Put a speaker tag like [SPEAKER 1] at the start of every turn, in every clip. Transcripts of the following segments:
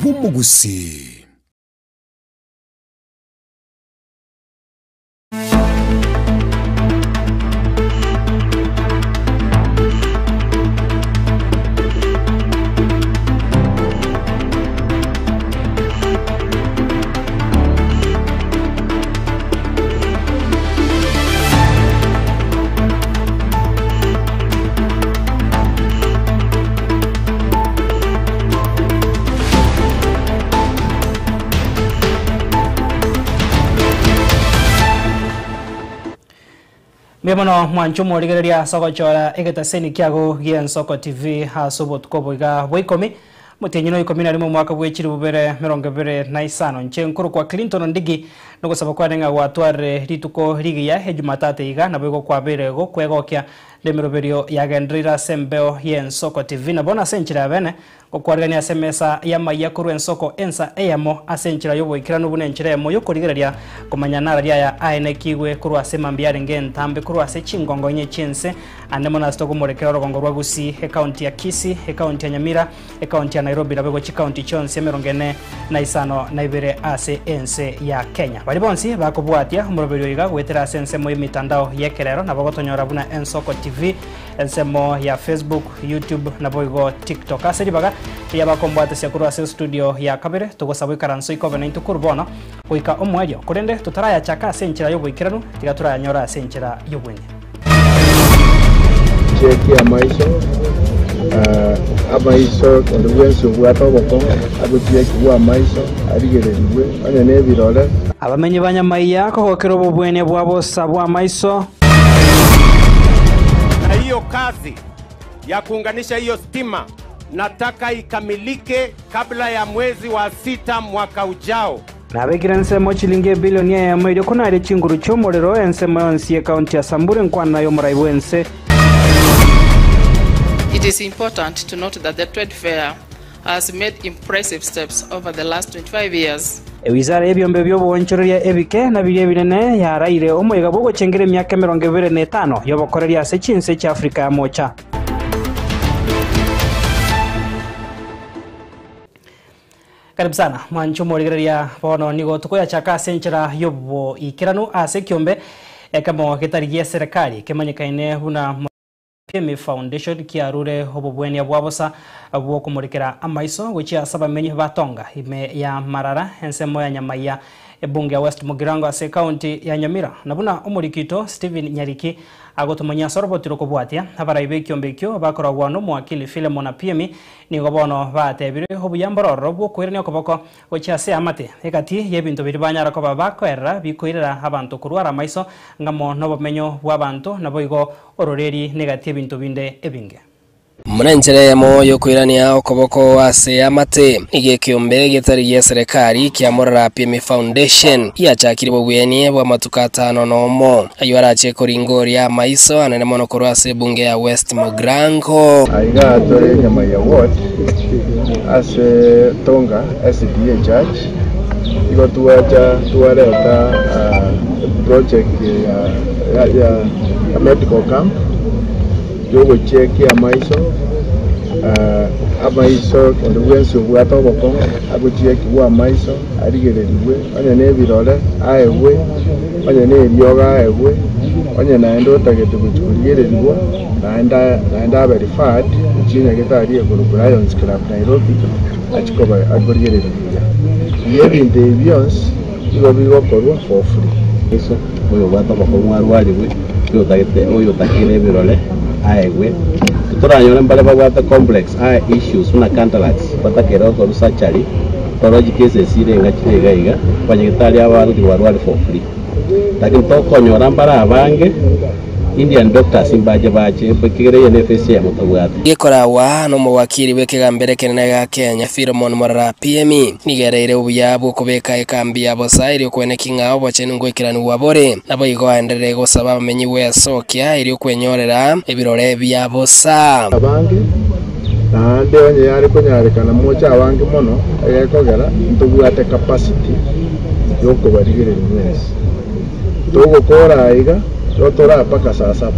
[SPEAKER 1] bw'umugusi.
[SPEAKER 2] Memono mwanchumo ligereria soko chora egetaseni kiago gien soko TV ha sobot koboiga boikomi mutenyino ikomina limo mwaka bwechiri bubere 2025 nchenkuru kwa Clinton Ndigi no gusaba kwa nenga watware rituko ligiya ejumatate iga nabego kwa berego kwegokya lemiroberio yagendrira sembeo yen soko TV na bona senchira bene okwargania semesa ya mayakuru en soko ensa eyamo asenchira yobo ikirano bunenchira yamo yokorigereria komanyana ria ya aene kiwe kurwa semambiare ngen tambe kurwa se chingongo nye chense anemona stoko morekero rogongo rwagusi e county ya Kisii e county ya Nyamira e county ya Nairobi na bego chi county chonse merongene na isano na ibere ase ense ya Kenya bali bonsi bakobwatia muroberio iga gwetera sense mo mitandao yekerero na bagotonyora buna en soko TV ensemo ya Facebook, YouTube na boigo TikTok aseri baga ya bakombata sia kurwa se studio ya kabere tugosabwe karanso ikobe na intukurbono kuika omwajo kurende tutaraya chaka senchira yobo ikiranu tigatura nyora senchira yobwenye
[SPEAKER 3] cheki amaiso ndubwensu bwatoboko abucheki wa maiso arigereriwe anene birole
[SPEAKER 2] abamenye banyamaiya ko hokero bobwene bwabo sabwa maiso.
[SPEAKER 4] Na hiyo kazi ya kuunganisha hiyo stima nataka ikamilike kabla ya mwezi wa 6 mwaka ujao.
[SPEAKER 2] Na begire nsemo chilinge bilioni ya mwezi kuna ile chinguru chomorero ensemo yonsi county ya Samburu nkwana yo muraibwense.
[SPEAKER 5] It is important to note that the trade fair has made impressive steps over the last 25 years.
[SPEAKER 2] Wizara ebyombe byobonchereria ebike na bire binene yaraire omwega bwo chengere myaka 25 yobokoreria se chinse cha Afrika ya mocha. Karibu sana mwanchumo ligereria bono nigo tukoya chaka senchira yobo ikiranu ase kiombe ekamo getarigie serikali kemanyikaine buna PMI Foundation kiarure obobwenia bwabosa bwo kumurikira amaiso wichi asaba menyi batonga ime ya Marara ensemo ya Nyamaiya ebunge ya West Mugirango ase county ya Nyamira nabuna umurikito Steven Nyariki agotumanya sorobotiro kubwatia abarayibe kyombekyo bakora wano mwakili Philemon na PMI nigo bono batebire obuyambororo bwo kwirania koboko wichi ase amate ekati yebintu biri banyara ko babakorera bikoirera abantu kurwara amaiso ngamo nobomenyo bw'abantu naboigo ororeri negati ebintu binde ebinge
[SPEAKER 6] Munenjere moyo kwirania okoboko ase amate ige kiombe getarigie serikali kiamorara PMI Foundation yachakiri bobweni bwa matuka nomo ayora chekoringoria maiso anene mono korwase bunge ya West Mugirango
[SPEAKER 3] aiga atore Nyamaiya ward ase tonga SDA church igo tuwareta project ya medical camp yogo cheki amaiso ndubwensu bwatoboko abucheki wa maiso arigereriwe anene birole aewe anene ebyoga aewe anye naendo tagete buchurigereriwa naenda verified chinya getari eguru Lions Club Nairobi achikoba agorigereriwa yebinde byons igo bigokorwa for free eso oyo bwatoboko mwarwariwe oyo takire birole aewe turanyora mbale bagwata complex issues una candidates batakera ko rusachari toroji cases irenga kirega banyegitari abantu barwari for free lakini tokonyora mbara abange Indian doctors imbaje baje bekigere NFS ya mutagwata
[SPEAKER 6] yekorawa no muwakiri wekegambere kenene ga Kenya Philemon Marara PMI nigereire ubuyabo kubeka ekambi ya bosa iri kwenekinga oboche ngwekirani wabore nabo igoenderere gusaba amenyi wesokia iri kwenyorera ebirore bya bosa
[SPEAKER 3] abange nande onye yari kunyarekana mocha abange mono ekogera ntugwate capacity yoko barigere mwese tugukora aiga Rotora paka saa 7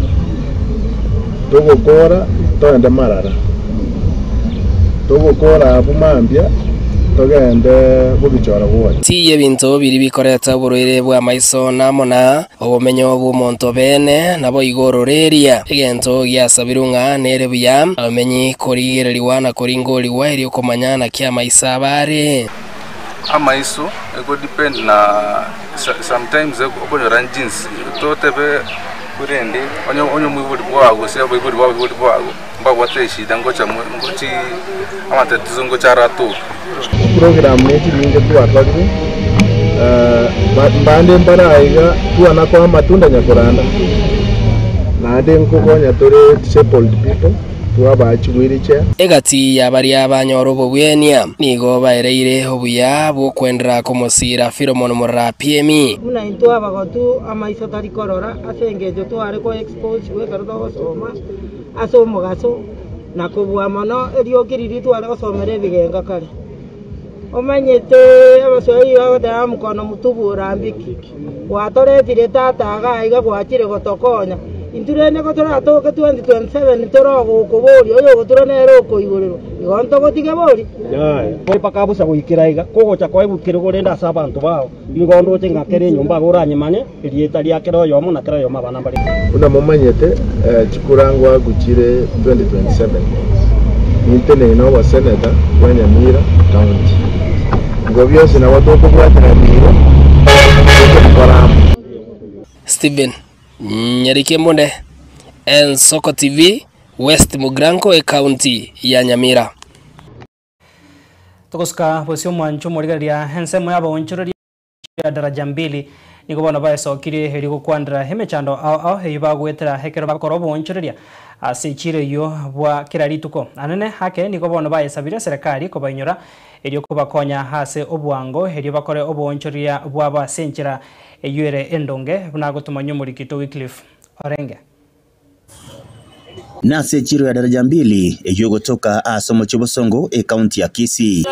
[SPEAKER 3] tugukora toende Marara tugukora abumambia togende bugichora bwoye
[SPEAKER 6] tiye bintu biri bikoreta burwire bwa maiso namona obumenyo bw'omonto bene nabo igororeria egento giasabirunga nere buya amenyi korigereriwa na koringoliwa eri okomanyana kia maisa bare
[SPEAKER 1] amaiso ego depend na sometimes okonyora njinsi totebe kurende onyo mwibuli bwago se bwibuli bwago mbagwate shida ngocha ngochi amatatizo ngocha rato
[SPEAKER 3] program neti binge twatwagire mbande mbaraiga tuana kwa matunda nyakoranda nade nkokonya tore disabled people tuabachigwiriche
[SPEAKER 6] egati yabari abanyoro bobwenia nigo baereire obuya bwokwendera komosira Philemon Murapiemi
[SPEAKER 7] muna into abagotu amaiso tari korora asengejo tware ko expose gwekara gosoma asomo gaso nakobwa mono eriokiriri tware gosomera ebigenga kare omanyete abasoi bagotera mukono mutubura mbiki watoretire tata gaiga gwachire gotokonya inturene gotora toke 2027 torogo kubori oyo gotora nero koigorero igonto gotige bori
[SPEAKER 8] koi pakabusa guikiraiga kogocha kwa ibukire gorenda asa abantu bao igondo chenga kere nyumba goranyimanye irieta ria kero yomo na kero yoma bana bari
[SPEAKER 3] una momanyete chikurangwa guchire 2027 intene ino wa senator wa Nyamira county ngobyose na watu kubwatira miro
[SPEAKER 6] Steven Nyarike Monde Ensoko TV West Mugranko county ya Nyamira
[SPEAKER 2] tukoska bosio mwancho morigaria hensemo yabo onchororia daraja 2 niko bona baesokire heri gukwandira hemechando ao heiba gwetera hekero bakorobo onchororia asichire yo bwa kirarituko anene hake niko bona baesabire serikali ko bainyora erio kubakonya hase obwango herio bakore obonchoria bwa basenchira eyure endonge bunagotuma nyumurikito Wycliffe Orenge
[SPEAKER 9] nase chiro ya daraja 2 eyo gotoka asomo chobosongo county ya Kisii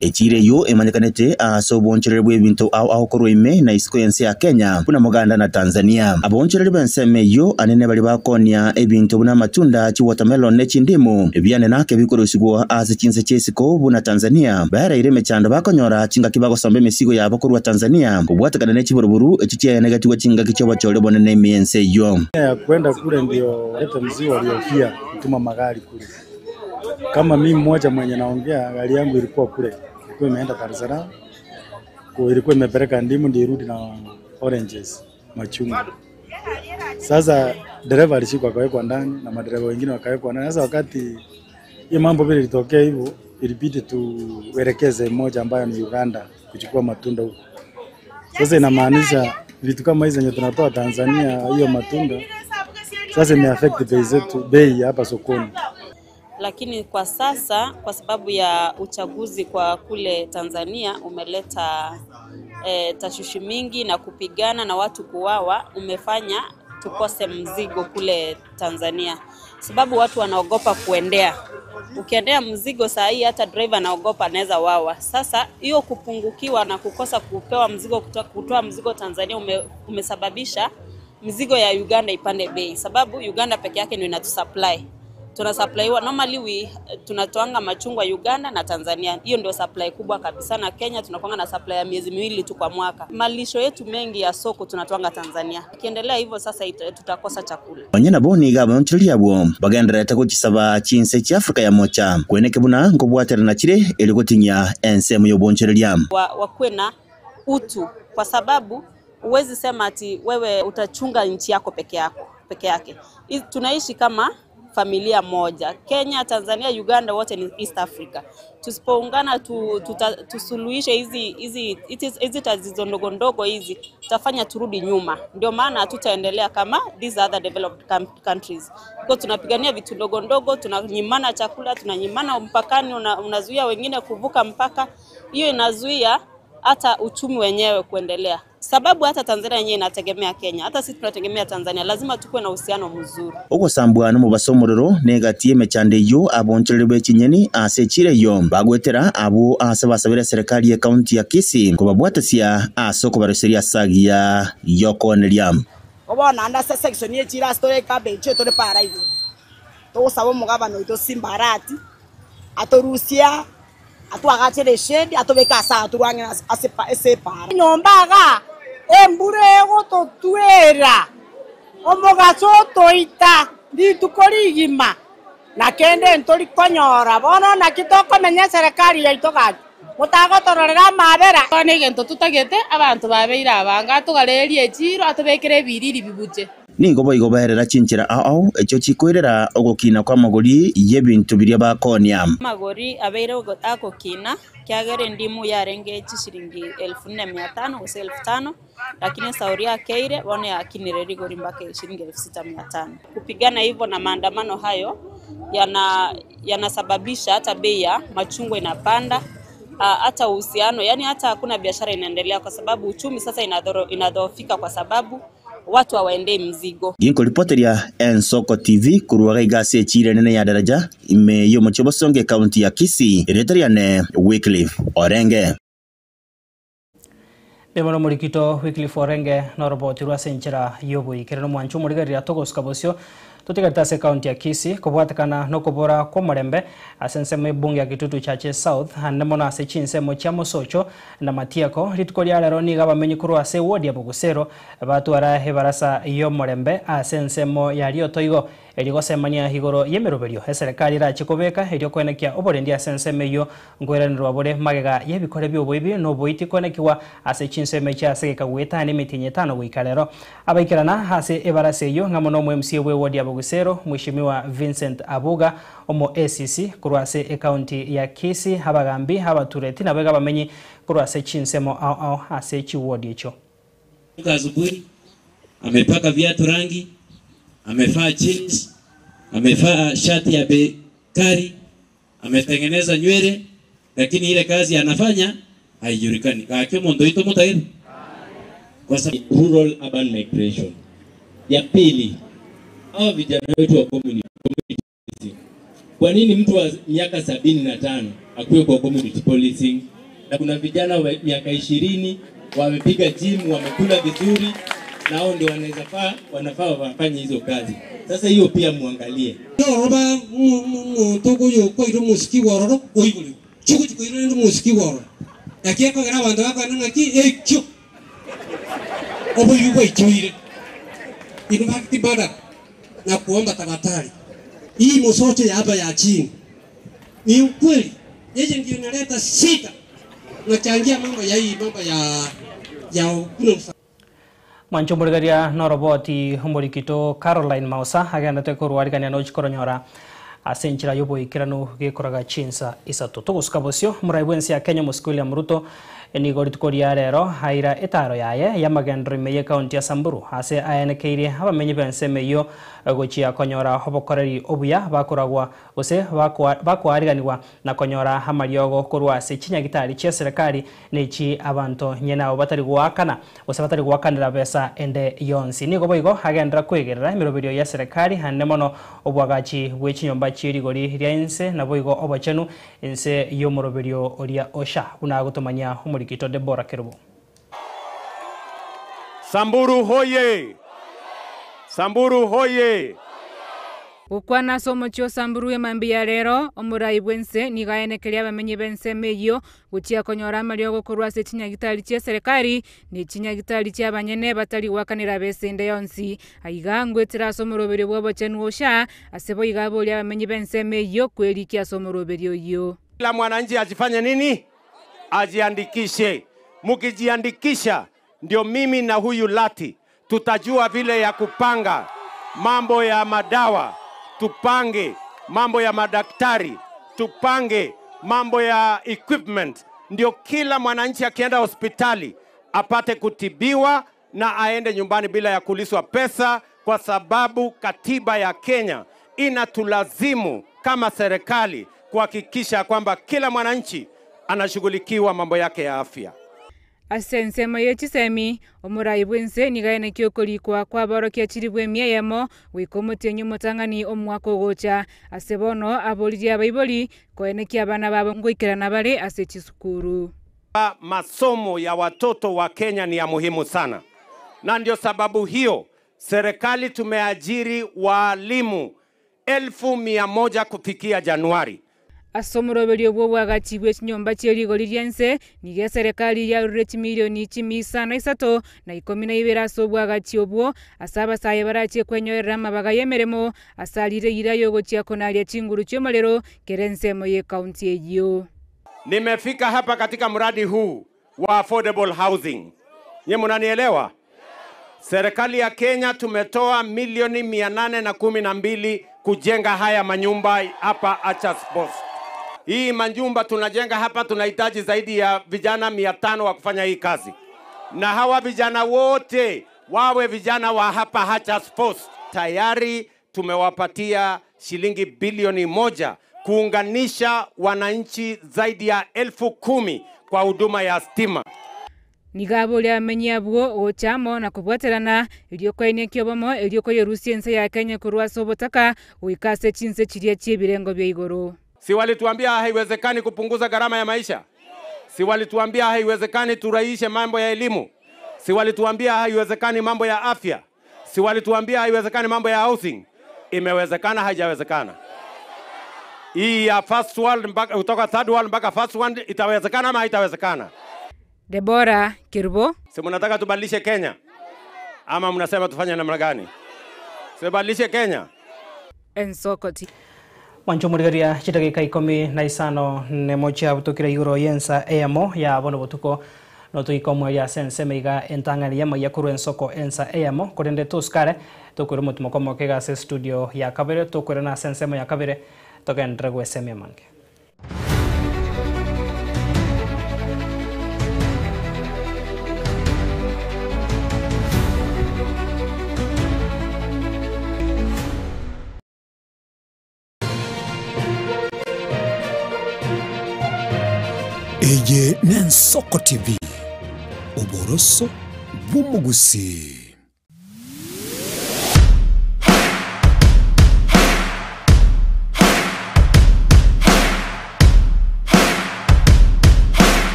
[SPEAKER 9] echire yo emanyakanete asoboncherere bwebintu au koroime na iskoyense ya Kenya kuna Uganda na Tanzania aboncherere benseme yo anene bali bakonia ebintu buna matunda chi watermelon ne chindimu ebyane nake bikorosigwa azichinse chesiko buna Tanzania bara ireme chando bakonyora chinga kibago sombe mesigo ya bakuru wa Tanzania kubwatakana ne chiburuburu echiche negative chinga kichoba chole bonene miense yo
[SPEAKER 8] ya kwenda kule ndio leta mzigo waliofia kutuma magari kule. Kama mimi mmoja mwenye naongea gari yangu ilikuwa kule. Ilikuwa imeenda Dar es Salaam. Ilikuwa imepeleka ndimu ndio irudi na oranges, machungwa. Sasa dereva alishikwa akawekwa ndani na madereva wengine wakawekwa ndani. Sasa wakati hiyo mambo vile ilitokea hivyo, ilibidi tuelekeze mmoja ambaye ni Uganda kuchukua matunda huko. Sasa inamaanisha vitu kama hizo zenye tunatoa Tanzania hiyo matunda sasa imeaffect bei zetu, bei hapa sokoni.
[SPEAKER 10] Lakini kwa sasa kwa sababu ya uchaguzi kwa kule Tanzania umeleta tashushi mingi na kupigana na watu kuwawa, umefanya tukose mzigo kule Tanzania. Sababu watu wanaogopa kuendea. Ukiendea mzigo saa hii hata driver anaogopa anaweza wawa. Sasa hiyo kupungukiwa na kukosa kupewa mzigo kutoa mzigo Tanzania umesababisha mzigo ya Uganda ipande bei. Sababu Uganda peke yake ndio inatusupply. Tunasupplywa normally tunatoanga machungwa Uganda na Tanzania. Hiyo ndio supply kubwa kabisa, na Kenya tunakuanga na supply ya miezi 2 tu kwa mwaka. Malisho yetu mengi ya soko tunatoanga Tanzania. Ikiendelea hivyo sasa tutakosa chakula.
[SPEAKER 9] Wanyana boni gaba onchiriya bwo bagendera takochisaba chinse cha Afrika ya mocha kweneke buna ngobwatera na chire elikotinya ensemo yo bonchiriya
[SPEAKER 10] wakwe na utu, kwa sababu uwezi sema ati wewe utachunga nchi yako peke yake. Tunaishi kama familia moja. Kenya, Tanzania, Uganda wote ni East Africa. Tusipoungana tusuluhishe hizi tatizo ndogo ndogo hizi, tutafanya turudi nyuma. Ndio maana hatutaendelea kama these other developed countries. Kwa tunapigania vitu ndogo ndogo, tunanyimana chakula, tunanyimana mpakani, unazuia wengine kuvuka mpaka. Hiyo inazuia hata uchumi wenyewe kuendelea. Sababu hata Tanzania yenyewe inategemea Kenya, hata sisi tunategemea Tanzania, lazima tukue na uhusiano mzuri.
[SPEAKER 9] Ogosambwa no mubasomorero negatie mechande yo aboncherebe chinyeni asechire yo bagwetera abo asabasabira serikali ya county ya Kisii kubabwatasia asoko baroseria sagia yokoneria
[SPEAKER 7] obona anda section ye chira story ka benche to para hivi to sabo mugabano ito Simbarati atorusia atwagacire shedi atubeka saa turwange asepara nyombaga embure gututwira omugaso toita nditukorigima na kende ntori konyora bono na kitokomenya serikali yaitogaje mutagotororera mabera
[SPEAKER 5] kone gento tutagete abantu babeira abanga tugarerie echiro atubekere biriri bibuje
[SPEAKER 9] ningo boigo baherera chinchira ao echo chikwirera ogokina kwa magori yebintu biria bakonia
[SPEAKER 10] magori abeire agokina kyagere ndimu yarenge chishiringi 1400 gose 1500 lakini sauri akeire bone yakinire rigori mbake shilingi 6500 kupigana hivyo na maandamano hayo yanasababisha hata bei ya machungwa inapanda hata uhusiano yani hata hakuna biashara inaendelea kwa sababu uchumi sasa inadhoofika kwa sababu watu hawaendei mzigo.
[SPEAKER 9] Ginko ripoteria Ensoko TV kuruaga igasi echire nene ya daraja ime yo Mochobosonge kaunti ya Kisii Eritreane Wycliffe Orenge.
[SPEAKER 2] Demono murikito Wycliffe Orenge na roboti rwa senchera yobo ikirano mwanchu murigari atogos kabosio tutikatase kaunti ya Kisii kubwatakana no kubora kwa murembe asensemo bunge ya Kitutu Chache South hanemona ase chinsemo cha Mosocho na Matiako ritukoria rero ni gabamenyi kuru ase wodi ya Bugusero batwara hebarasa yo murembe asensemo ya riotoigo erigosemania higoro yemeroberio eserikali ra chikobeka erio kwenekia oborendi asensemo yo ngweranirwa bore magega yebikore byoboibi no boiti kwenekiwa ase chinsemo cha ase kagweta ni mitinye 5 gwikarero abaikirana ase ebarase yo ngamono MC we wodi ya Bugusero Mheshimiwa Vincent Abuga omo ACC kurwase ekaunti ya Kisii habagambi habatureti na bega bamenyi kurwase chinsemo au ase chiwodi echo
[SPEAKER 11] asubuhi amepaka viatu rangi amefaa jeans amefaa shati ya bekari ametengeneza nywele lakini ile kazi anafanya haijulikani kake mondo ito mutairi kwa sababu rural urban migration ya pili hao vijana wetu wa community. Kwa nini mtu wa miaka 75 akuwe kwa community policing na kuna vijana wa miaka 20 wamepiga gym wamekula vizuri nao ndio wanafaa wafanye hizo kazi. Sasa hiyo pia muangalie.
[SPEAKER 12] Roba toko yo ko iro musiki woro oiguli. Chuko iro musiki woro. Yakia ko gara bando ka nanga ki ekyo. Obo yuko ichoire. Inabaki bada na kuomba tafadhali. Hii Mosocho ya hapa ya chini. Ni ukweli. Yeye ndio inaleta shida. Unachangia mambo ya hii mambo ya kuna
[SPEAKER 2] Mancho murigaria no roboti humurikito Caroline Mausa agenda te kurwarigania no chikoronyora asenchira yobo ikirano gikoraga chinsa isato toguskabosio muraibwensi ya Kenya muskuli ya Muruto ni goritukoria rero haira etaro yaye yamagendro meye kaunti ya Samburu ase ayenekeire abamenyi benseme yo gochia konyora hobokoreri obuya bakoragwa ose bakwariganirwa na konyora hamariogo kurwa ase chinyagitari chia serikali nechi abanto nyena batari gwakana ose batari gwakanira besa ende yonsi nigo boigo hagendra kwegerera imiroberio ya serikali hanemono obwagachi bwechinyomba chirigori ryainse na boigo obachenu inse yo muroberio oria osha una gutomanya Kito Deborah Kerubo.
[SPEAKER 4] Samburu hoye! Samburu hoye!
[SPEAKER 13] Ukwana somo chio Samburu ya mambia rero omurai bwense nigaenekeria bamenyi bense meyo guchia konyora mariogo kurwa se chinyagitari chia serikali ni chinyagitari chia banyene batari wakanira besende yonsi aiga ngwetira somorobere bwo chenu osha asebo igabo lya bamenyi bense meyo kweli kia somoroberio yo
[SPEAKER 4] kila mwananchi ajifanye nini? Ajiandikishe. Mukijiandikisha ndio mimi na huyu Lati tutajua vile ya kupanga mambo ya madawa, tupange mambo ya madaktari, tupange mambo ya equipment, ndio kila mwananchi akienda hospitali apate kutibiwa na aende nyumbani bila ya kuliswa pesa, kwa sababu katiba ya Kenya inatulazimu kama serikali kuhakikisha kwamba kila mwananchi anashughulikiwa mambo yake ya afya.
[SPEAKER 13] Asensema yechisemi omurai bwense nigaene kyokorikwa kwa borokia chiribwe mieyemo wikomutenyu mutangani omwako gocha asebono aboliria baiboli koenekia bana babo ngoikirana bale asechisukuru.
[SPEAKER 4] Masomo ya watoto wa Kenya ni ya muhimu sana, na ndio sababu hiyo serikali tumeajiri walimu 1,100 kufikia Januari.
[SPEAKER 13] asomoroberio bwo bwagati bw'ekinyomba ky'erigori ryense niga serikali yarure milioni 53 na 12 ase obwagati obwo ase abasaye barache kwenyorera amabaga y'emeremo asalire irayo gochia konaria chinguru ky'omorero kera ensemo ye kaunti eyo.
[SPEAKER 4] Nimefika hapa katika mradi huu wa affordable housing. Nye mnanielewa? Serikali ya Kenya tumetoa milioni 812 kujenga haya manyumba hapa Achas Post. Hii manyumba tunajenga hapa tunahitaji zaidi ya vijana 500 wa kufanya hii kazi. Na hawa vijana wote wawe vijana wa hapa Achas Post. Tayari tumewapatia shilingi bilioni 1 kuunganisha wananchi zaidi ya 10,000 kwa huduma ya stima.
[SPEAKER 13] Nigabo lya menyabwo ochamo na kubwaterana iliokoine kyobomo iliokoyerusia nse ya Kenya kurwa sobotaka uikase chinse chiria chibirengo bya igoro.
[SPEAKER 4] Si walituambia haiwezekani kupunguza gharama ya maisha? Si walituambia haiwezekani turahishe mambo ya elimu? Si walituambia haiwezekani mambo ya afya? Si walituambia haiwezekani mambo ya housing? Imewezekana, haijawezekana? Hii ya first world mpaka kutoka third world mpaka first world itawezekana ama haitawezekana?
[SPEAKER 13] Deborah Kirbo.
[SPEAKER 4] Si mnataka tubadilishe Kenya? Ama mnasema tufanye namna gani? Tubadilishe Kenya?
[SPEAKER 2] Ensokoti. Wancho murigaria chitagika 15 ne mocha butokira igoro yensa emo ya bono botuko no tuikomo ya sense meiga entangani ya maya kuru ensoko ensa emo korende tuskare tokuru mutumo komo kega se studio ya kabere tokuru na sense mo ya kabere tokendre gweseme manke.
[SPEAKER 14] Eye Nensoko TV Oboroso Bumugusi.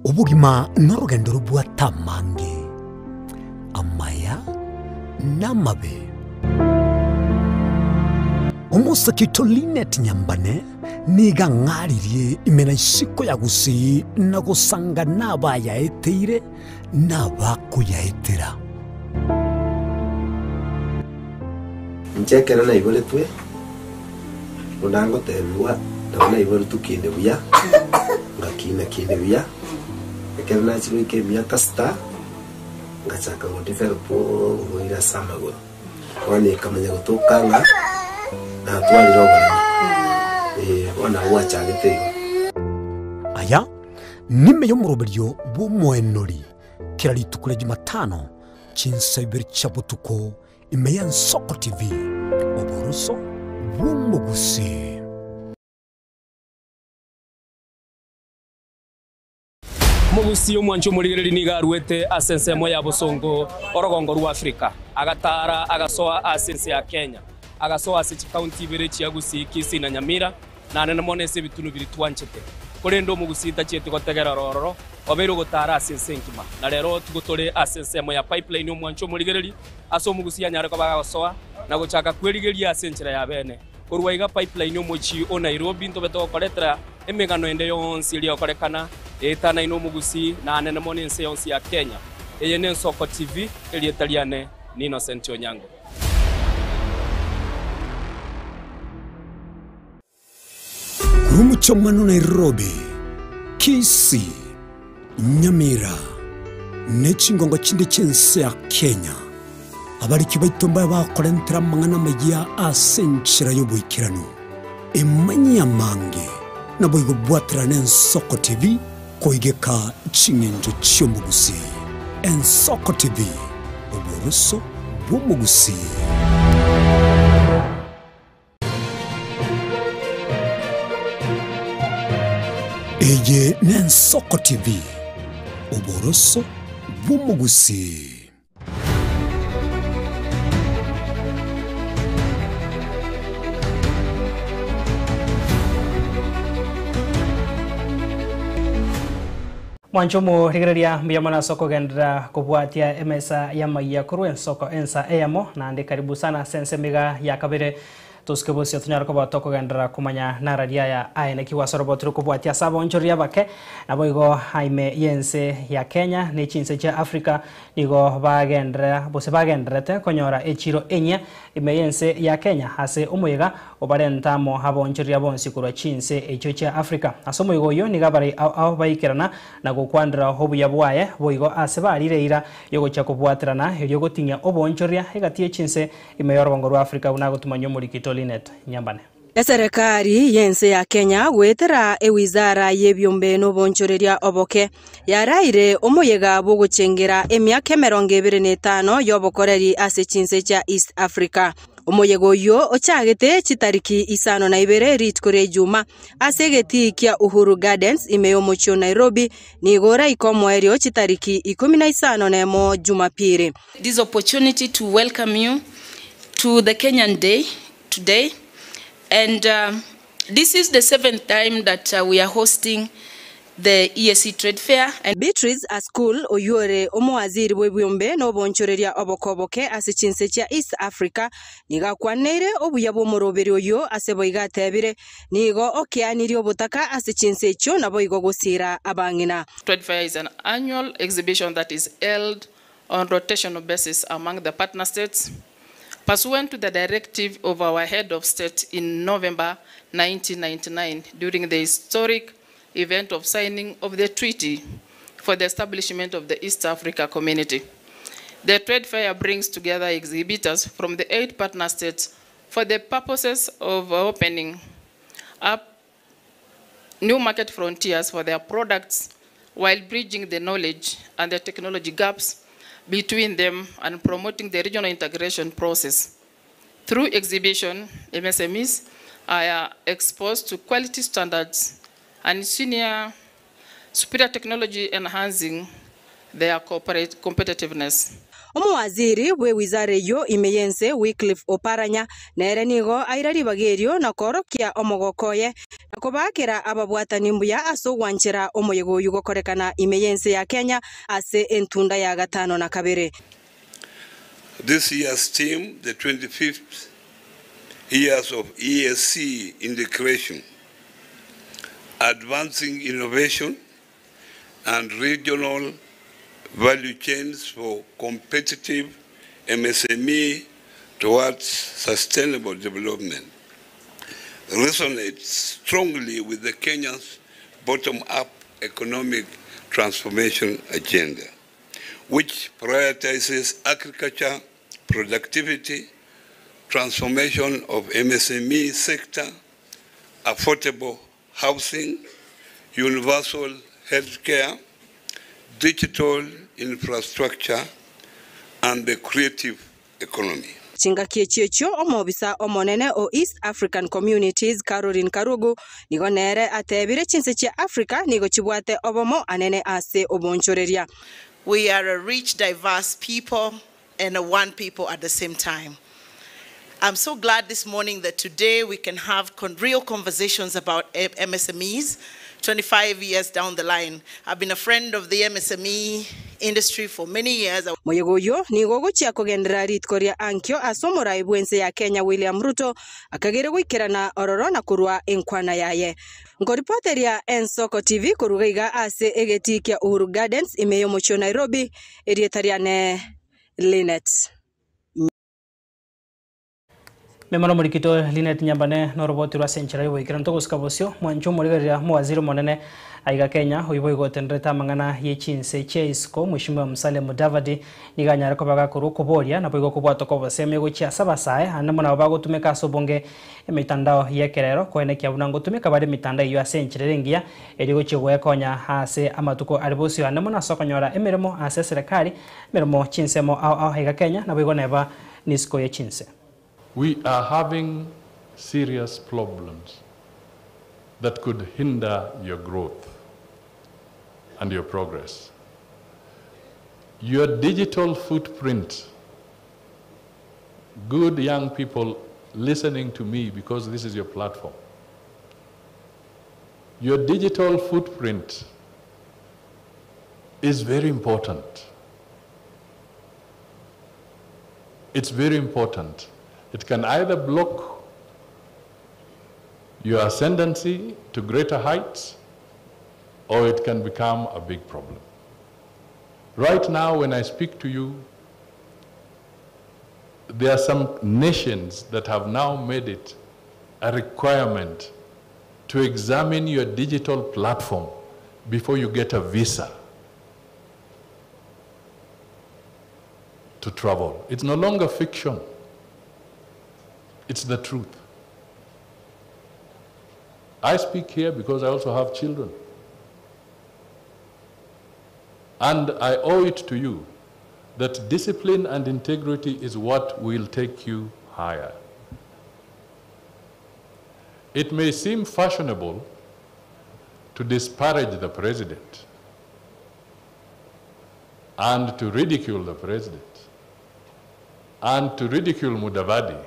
[SPEAKER 14] Ubugima n'urugendo rw'atamange amaya n'amabe. Umusakito Linet Nyambane niga ngaririe imena ishiko ya gusi na gusanga naba yaeteire naba kuyaetera.
[SPEAKER 15] Nchekera na ibole twe undango tebiwa na ibole tukinde buya ngakina kinde buya ekera na chiro ikemia kasta ngachaka ngodifer po ngoira samago wani kamanya gutokanga na tuwali rogo wana uacha gitego.
[SPEAKER 14] Aya nime yo muroberyo bo mwenori kirali tukule Jumatano chinsaiber chabutuko imeya Nsoko TV Oboroso Bumugusi.
[SPEAKER 6] Mugusi omwancho murigeri nigarwete asensemo ya Bosongo orogongo rwa Afrika agatara agasoa asense ya Kenya agasoa ase county bere chiagusi Kisi na Nyamira na nene monese bitunu biri twanchete korendo mugusita chete gotegera rororo obero gotara asense nkima na rero tugotore asensemo ya pipeline omwancho murigeri aso mugusi anyare ko bagasoa na gochaka kwerigeria asenchera ya bene urwaiga pipeline omochi o Nairobi ntobeto koretera emegano ende yonsi iri okorekana etana ino mugusi na nene monense yonsi ya Kenya eye Nensoko TV eri etaliane ni Innocent Onyango.
[SPEAKER 14] Rumuchomano Nairobi Kisi Nyamira nechingongo chinde chense ya Kenya abari kibaitomba bakorentera mangana magia asenchira yobuikirano emanya mange naboigo bwatra Nensoko TV koigeka chingenjo chyomugusi. Nsoko TV Oboroso Bumugusi. Eye Nensoko TV Oboroso Bumugusi.
[SPEAKER 2] Mwanchomo rigereria mbiyamana soko gendra kubwatia emesa ya maiya kuruen soko ensa eyamo na ndi karibu sana sense miga ya kabere tuskebosio tunyara ko batoko gendra kumanya nararia ya aine kiwa sorobo turu kubwatia sabo nchoria bake na boigo haime yense ya Kenya ni chinse cha Africa nigo bagendra bose bagendrete konyora echiro enya ime yense ya Kenya hase umuyiga obarentamo habo nchoria bonsi kurwa chinse echo cha Africa asomoyigo yo nigabari au baikirana na gukwandra hobuya bwaye boigo asebarireira yogo cha kubwatirana yo gotinya obonchoria egatie chinse ime yorongo rwa Africa unago tumanyo mulikito Linet Nyambane.
[SPEAKER 16] Serikali yense ya Kenya gwetera ewizara yebyombe no bonchoreria oboke yaraire omuyega boguchengera emyaka 25 yobokoreri ase chinse cha East Africa. Omuyego yo ochagete chitariki 52 ritkore juma ase geti kia Uhuru Gardens imeyo mocho Nairobi ni gora ikomwerio chitariki 15 nemo Jumapili.
[SPEAKER 17] This opportunity to welcome you to the Kenyan Day today, and this is the 7th time that we are hosting the EAC Trade Fair.
[SPEAKER 16] And Beatrice a school oyore omwaziri webyombe no bonchoreria obokoboke asichinse cha East Africa niga kwanere obuya bomoroberi oyo aseboiga tebire nigo okianiri obutaka asichinse cho naboigo gusira abangina.
[SPEAKER 5] Trade Fair is an annual exhibition that is held on rotational basis among the partner states. Pursuant to the directive of our head of state in November 1999, during the historic event of signing of the treaty for the establishment of the East Africa Community. The trade fair brings together exhibitors from the 8 partner states for the purposes of opening up new market frontiers for their products while bridging the knowledge and the technology gaps between them and promoting the regional integration process. Through exhibition, MSMEs are exposed to quality standards and superior technology enhancing their corporate competitiveness.
[SPEAKER 16] Omwaziri we wizare yo imeyense Wycliffe Oparanya nere nigo airari bagerio na korokia omogokoye nakobakira ababwatani mbuya aso wanchira omoyego yugo korekana imeyense ya Kenya ase entunda ya gatano na kabere.
[SPEAKER 18] This year's theme, the 25th years of EAC integration, advancing innovation and regional value chains for competitive MSME towards sustainable development, resonates strongly with the Kenya's bottom-up economic transformation agenda, which prioritizes agriculture, productivity, transformation of MSME sector, affordable housing, universal healthcare, digital infrastructure, and the creative economy.
[SPEAKER 16] Chinga kiechecho omobisa omonene o East African Communities Caroline Karugu nigo nere atebire chinse cha Africa nigo chibwate obomo anene ase obonchoreria.
[SPEAKER 19] We are a rich, diverse people and a one people at the same time. I'm so glad this morning that today we can have real conversations about MSMEs 25 years down the line. I've been a friend of the MSME industry for many years.
[SPEAKER 16] Moyego yo ni gogo chia kogendera ritkoria ankyo asomora ibwense ya Kenya William Ruto akagere gwikirana ororo na kurwa enkwana yaye. Ngoripoteria Ensoko TV kurugaiga ase egetikia Uhuru Gardens imeyo mocho Nairobi erietariane Linet.
[SPEAKER 2] Memano mulikito Linet Nyambane no roboti rwa senchera yo ikiranto guskabosio mwancho murigaria mwaziri monene aiga Kenya uiboigo tendreta mangana yechinse cheisco Mheshimiwa Musalia Mudavadi niganyara ko bagakuru kuboria na boigo kubwato ko baseme gochia sabasae anamona bagotumeka sobonge emitandao yekerero kwene kya bunango tumeka bade mitandao yo asencherengia erigo chigwe konya hase amatuko aribosio anamona sokonyora emeremo ase serikali meremo chinsemo au aiga Kenya na boigo neba nisko yechinse.
[SPEAKER 20] We are having serious problems that could hinder your growth and your progress. Your digital footprint, good young people listening to me because this is your platform. Your digital footprint is very important. It's very important. It can either block your ascendancy to greater heights, or it can become a big problem. Right now, when I speak to you, there are some nations that have now made it a requirement to examine your digital platform before you get a visa to travel. It's no longer fiction. It's the truth. I speak here because I also have children. And I owe it to you that discipline and integrity is what will take you higher. It may seem fashionable to disparage the president and to ridicule the president and to ridicule Mudavadi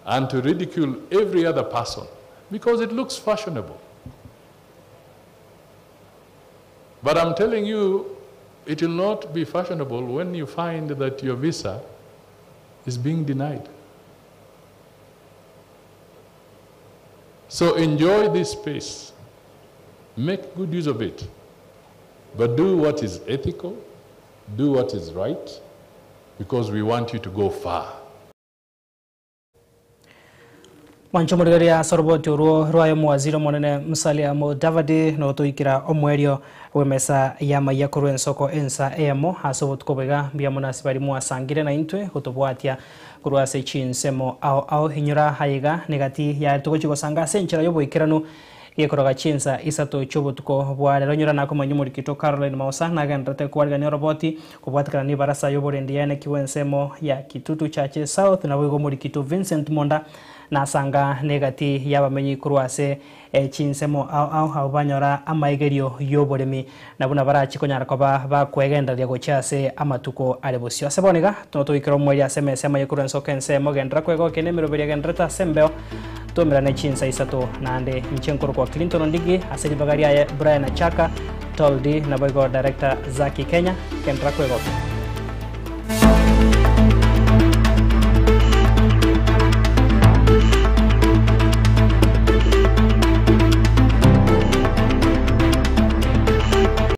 [SPEAKER 20] and to ridicule every other person because it looks fashionable. But I'm telling you, it will not be fashionable when you find that your visa is being denied. So enjoy this space. Make good use of it. But do what is ethical, do what is right, because we want you to go far.
[SPEAKER 2] Wanchomurigaria soroboti uruo rwayo mwaziro monene Musalia Mudavadi no tuikira omwerio wemesa yama yakuru ensoko ensa emo hasobot kobega biamona sibari mwasangire na intwe hotobwatia kurwase chinsemo au hinyura hayiga negati ya tukochiko sanga senchira yobo ikiranu yekoroga chinsa isato chobotuko bware ronyura nako manyumuri kito Caroline Mausa nagandrate kwarga ne roboti kubwatikana ni barasa yobo rendiane kiwensemo ya Kitutu Chache South na wigo muri kito Vincent Monda na sanga negati yabamenyi kurwase chinsemo au habanyora amaigerio yoboremi nabuna barachi konyara koba bakwegenda lyago chase amatuko alebosio sebonega toto ikiro mwe ya sema yekurenso kense mogendra kwego kenemero beriagendreta sembeo tomera ne chinsa isato nande nchenkoro kwa Clinton Ndigi aseli bagaria Brian Achaka Toldi na boygo director Zaki Kenya kendra kwego